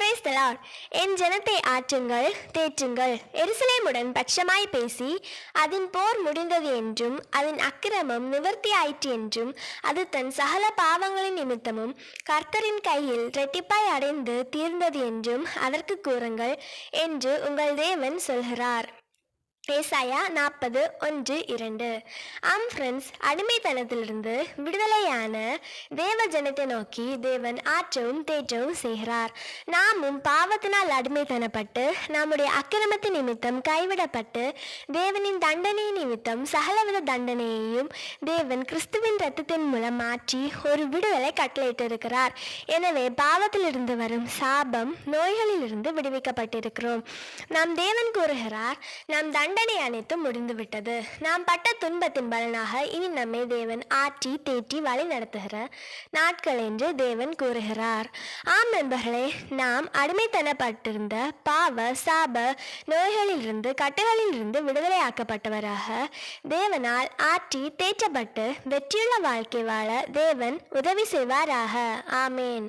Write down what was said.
Praise the Lord. என் ஜனத்தை ஆற்றுங்கள், தேற்றுங்கள். எருசலேமுடன் பட்சமாய் பேசி அதன் போர் முடிந்தது என்றும் அதன் அக்கிரமம் நிவர்த்தியாயிற்று என்றும் அது தன் சகல பாவங்களின் நிமித்தமும் கர்த்தரின் கையில் இரட்டிப்பாய் அடைந்து தீர்ந்தது என்றும் அதற்கு கூறுங்கள் என்று உங்கள் தேவன் சொல்கிறார். ஏசாயா 40:1-2. ஆம் ஃப்ரெண்ட்ஸ், அடிமைத்தனத்திலிருந்து விடுதலையான தேவ ஜனத்தை நோக்கி தேவன் ஆற்றவும் தேற்றவும் செய்கிறார். நாமும் பாவத்தினால் அடிமைத்தனப்பட்டு நம்முடைய அக்கிரமத்தின் நிமித்தம் கைவிடப்பட்டு தேவனின் தண்டனை நிமித்தம் சகலவித தண்டனையையும் தேவன் கிறிஸ்துவின் இரத்தத்தின் மூலம் மாற்றி ஒரு விடுதலை கட்டளையிட்டிருக்கிறார். எனவே பாவத்திலிருந்து வரும் சாபம், நோய்களிலிருந்து விடுவிக்கப்பட்டிருக்கிறோம். நம் தேவன் கூறுகிறார், நம் தண்டனை அனைத்தும் முடிந்துவிட்டது. நாம் பட்ட துன்பத்தின் பலனாக இனி நம்மை தேவன் ஆற்றி தேற்றி வழி நடத்துகிற நாட்கள் என்று தேவன் கூறுகிறார். ஆம் நண்பர்களே, நாம் அடிமைத்தனப்பட்டிருந்த பாவ சாப நோய்களிலிருந்து கட்டுகளிலிருந்து விடுதலையாக்கப்பட்டவராக தேவனால் ஆற்றி தேற்றப்பட்டு வெற்றியுள்ள வாழ்க்கை வாழ தேவன் உதவி செய்வாராக. ஆமேன்.